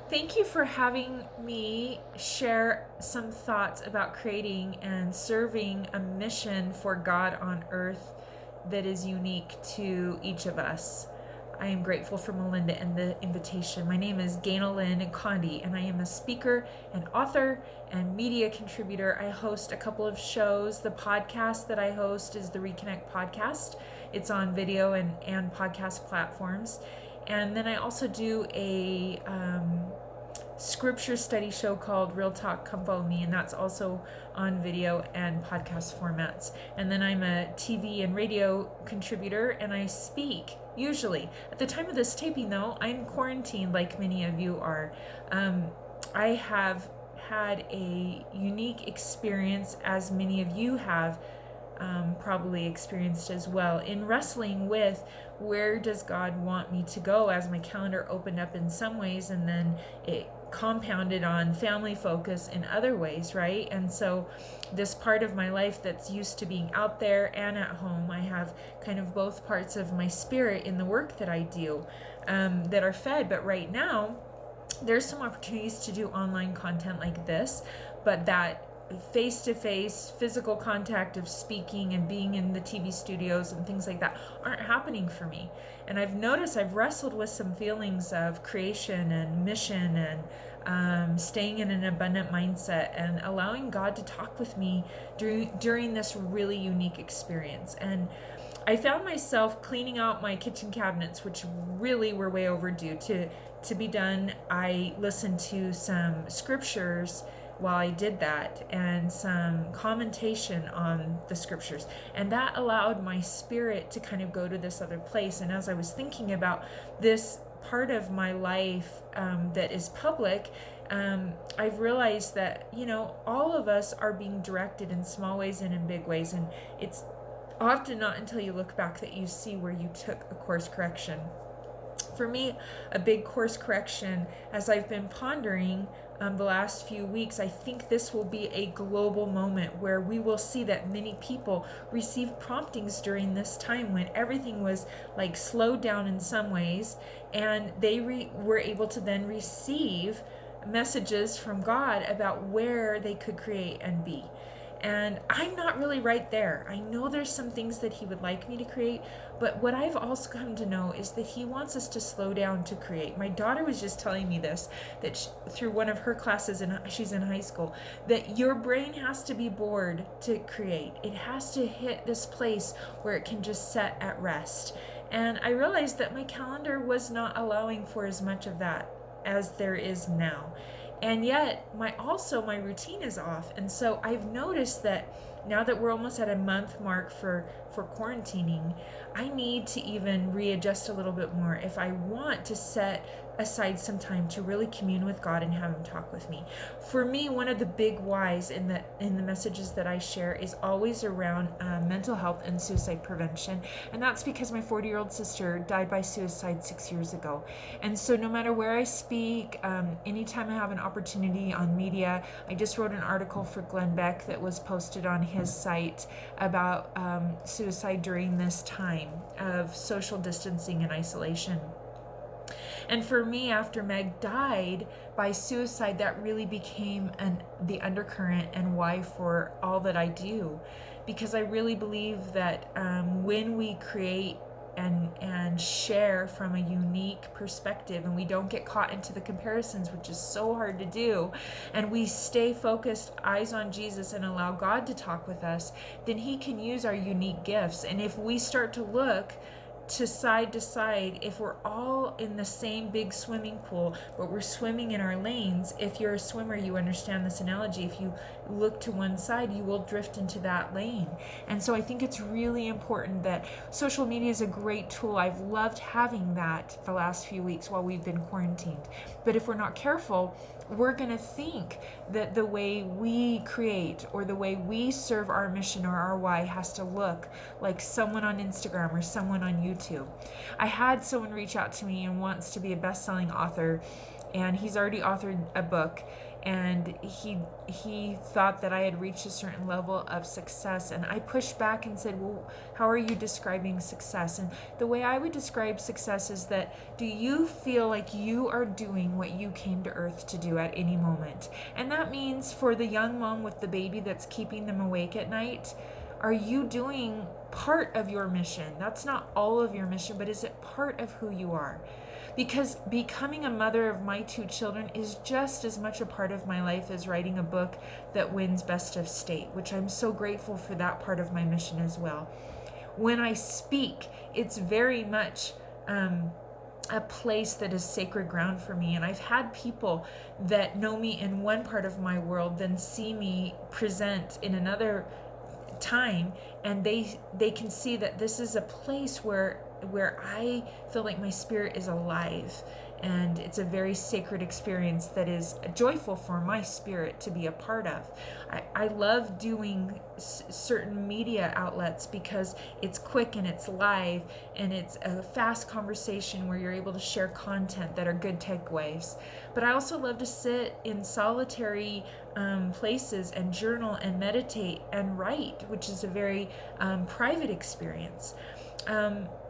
Thank you for having me share some thoughts about creating and serving a mission for God on earth that is unique to each of us. I am grateful for Melinda and the invitation. My name is GANEL-LYN Condi, and I am a speaker and author and media contributor. I host a couple of shows. The podcast that I host is the Reconnect podcast. It's on video and podcast platforms. And then I also do a scripture study show called Real Talk Come Follow Me, and that's also on video and podcast formats. And then I'm a TV and radio contributor, and I speak usually. At the time of this taping, though, I'm quarantined like many of you are. I have had a unique experience, as many of you have probably experienced as well, in wrestling with where does God want me to go, as my calendar opened up in some ways and then it compounded on family focus in other ways, right? And so this part of my life that's used to being out there and at home, I have kind of both parts of my spirit in the work that I do that are fed. But right now there's some opportunities to do online content like this, but that face-to-face physical contact of speaking and being in the TV studios and things like that aren't happening for me. And I've noticed I've wrestled with some feelings of creation and mission and staying in an abundant mindset and allowing God to talk with me during this really unique experience. And I found myself cleaning out my kitchen cabinets, which really were way overdue to be done. I listened to some scriptures while I did that and some commentation on the scriptures, and that allowed my spirit to kind of go to this other place. And as I was thinking about this part of my life that is public, I've realized that all of us are being directed in small ways and in big ways, and it's often not until you look back that you see where you took a course correction. For me, a big course correction, as I've been pondering the last few weeks, I think this will be a global moment where we will see that many people receive promptings during this time when everything was like slowed down in some ways, and they were able to then receive messages from God about where they could create and be. And I'm not really right there. I know there's some things that he would like me to create, but what I've also come to know is that he wants us to slow down to create. My daughter was just telling me this, that through one of her classes, and she's in high school, that your brain has to be bored to create. It has to hit this place where it can just set at rest. And I realized that my calendar was not allowing for as much of that as there is now. And yet my routine is off. And so I've noticed that now that we're almost at a month mark for quarantining, I need to even readjust a little bit more if I want to set aside some time to really commune with God and have him talk with me. For me, one of the big whys in the messages that I share is always around mental health and suicide prevention. And that's because my 40-year-old sister died by suicide 6 years ago. And so no matter where I speak, anytime I have an opportunity on media, I just wrote an article for Glenn Beck that was posted on his site about suicide during this time of social distancing and isolation. And for me, after Meg died by suicide, that really became the undercurrent and why for all that I do. Because I really believe that when we create and share from a unique perspective, and we don't get caught into the comparisons, which is so hard to do, and we stay focused, eyes on Jesus, and allow God to talk with us, then he can use our unique gifts. And if we start to look to side, if we're all in the same big swimming pool, but we're swimming in our lanes, if you're a swimmer, you understand this analogy. If you look to one side, you will drift into that lane. And so I think it's really important that social media is a great tool. I've loved having that the last few weeks while we've been quarantined. But if we're not careful, we're going to think that the way we create or the way we serve our mission or our why has to look like someone on Instagram or someone on YouTube. I had someone reach out to me and wants to be a best-selling author, and he's already authored a book, and he thought that I had reached a certain level of success, and I pushed back and said, well, how are you describing success? And the way I would describe success is that, do you feel like you are doing what you came to earth to do at any moment? And that means for the young mom with the baby that's keeping them awake at night, are you doing part of your mission? That's not all of your mission, but is it part of who you are? Because becoming a mother of my 2 children is just as much a part of my life as writing a book that wins Best of State, which I'm so grateful for that part of my mission as well. When I speak, it's very much a place that is sacred ground for me. And I've had people that know me in one part of my world then see me present in another time, and they can see that this is a place where I feel like my spirit is alive, and it's a very sacred experience that is joyful for my spirit to be a part of. I love doing certain media outlets because it's quick and it's live and it's a fast conversation where you're able to share content that are good takeaways. But I also love to sit in solitary places and journal and meditate and write, which is a very private experience.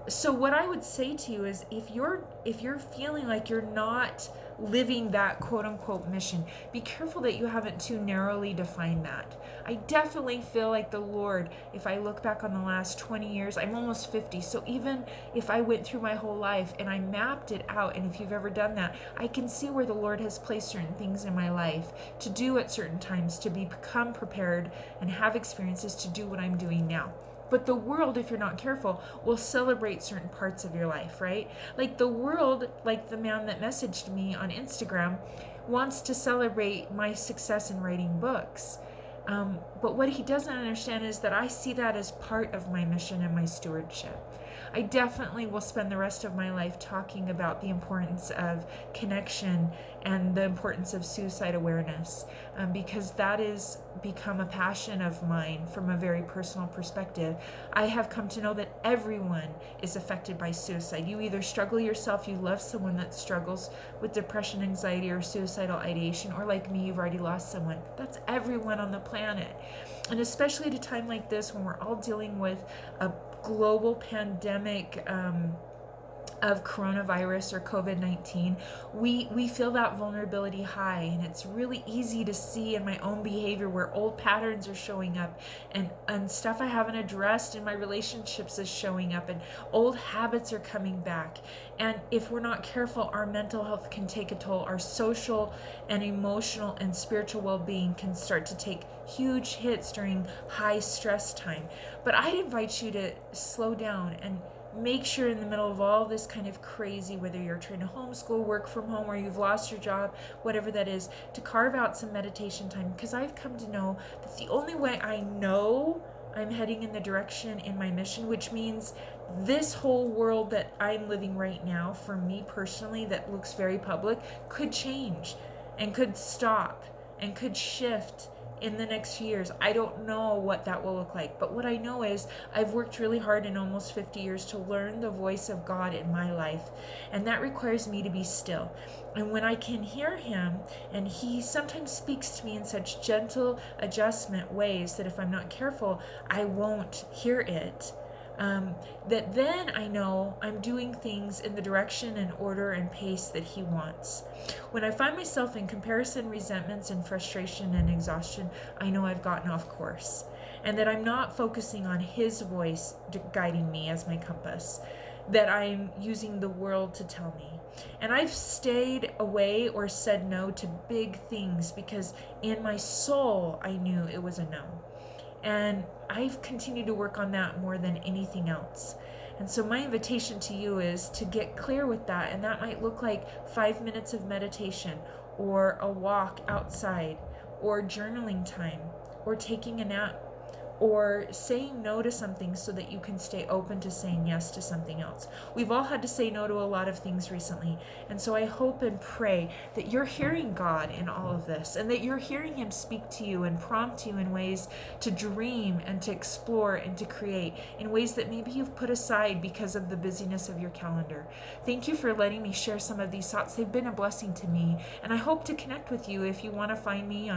So what I would say to you is, if you're feeling like you're not living that quote unquote mission, be careful that you haven't too narrowly defined that. I definitely feel like the Lord, if I look back on the last 20 years, I'm almost 50. So even if I went through my whole life and I mapped it out, and if you've ever done that, I can see where the Lord has placed certain things in my life to do at certain times, to become prepared and have experiences to do what I'm doing now. But the world, if you're not careful, will celebrate certain parts of your life, right? Like the world, like the man that messaged me on Instagram, wants to celebrate my success in writing books. But what he doesn't understand is that I see that as part of my mission and my stewardship. I definitely will spend the rest of my life talking about the importance of connection and the importance of suicide awareness, because that has become a passion of mine from a very personal perspective. I have come to know that everyone is affected by suicide. You either struggle yourself, you love someone that struggles with depression, anxiety, or suicidal ideation, or like me, you've already lost someone. That's everyone on the planet. And especially at a time like this, when we're all dealing with a global pandemic of coronavirus or COVID-19, we feel that vulnerability high, and it's really easy to see in my own behavior where old patterns are showing up, and stuff I haven't addressed in my relationships is showing up, and old habits are coming back. And if we're not careful, our mental health can take a toll. Our social and emotional and spiritual well-being can start to take huge hits during high stress time. But I'd invite you to slow down and make sure, in the middle of all this kind of crazy, whether you're trying to homeschool, work from home, or you've lost your job, whatever that is, to carve out some meditation time. Because I've come to know that the only way I know I'm heading in the direction in my mission, which means this whole world that I'm living right now, for me personally, that looks very public, could change and could stop and could shift in the next few years. I don't know what that will look like, but what I know is I've worked really hard in almost 50 years to learn the voice of God in my life, and that requires me to be still. And when I can hear him, and he sometimes speaks to me in such gentle adjustment ways that if I'm not careful, I won't hear it, that then I know I'm doing things in the direction and order and pace that he wants. When I find myself in comparison, resentments, and frustration and exhaustion, I know I've gotten off course, and that I'm not focusing on his voice guiding me as my compass, that I'm using the world to tell me. And I've stayed away or said no to big things because in my soul I knew it was a no. And I've continued to work on that more than anything else. And so my invitation to you is to get clear with that. And that might look like 5 minutes of meditation, or a walk outside, or journaling time, or taking a nap, or saying no to something so that you can stay open to saying yes to something else. We've all had to say no to a lot of things recently. And so I hope and pray that you're hearing God in all of this, and that you're hearing him speak to you and prompt you in ways to dream and to explore and to create in ways that maybe you've put aside because of the busyness of your calendar. Thank you for letting me share some of these thoughts. They've been a blessing to me, and I hope to connect with you. If you want to find me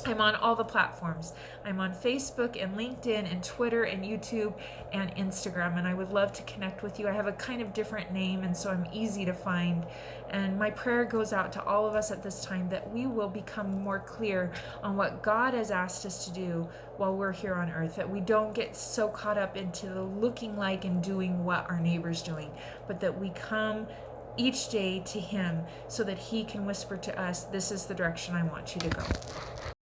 I'm on all the platforms. I'm on Facebook and LinkedIn and Twitter and YouTube and Instagram, and I would love to connect with you. I have a kind of different name, and so I'm easy to find. And my prayer goes out to all of us at this time that we will become more clear on what God has asked us to do while we're here on earth, that we don't get so caught up into the looking like and doing what our neighbor's doing, but that we come each day to him so that he can whisper to us, this is the direction I want you to go.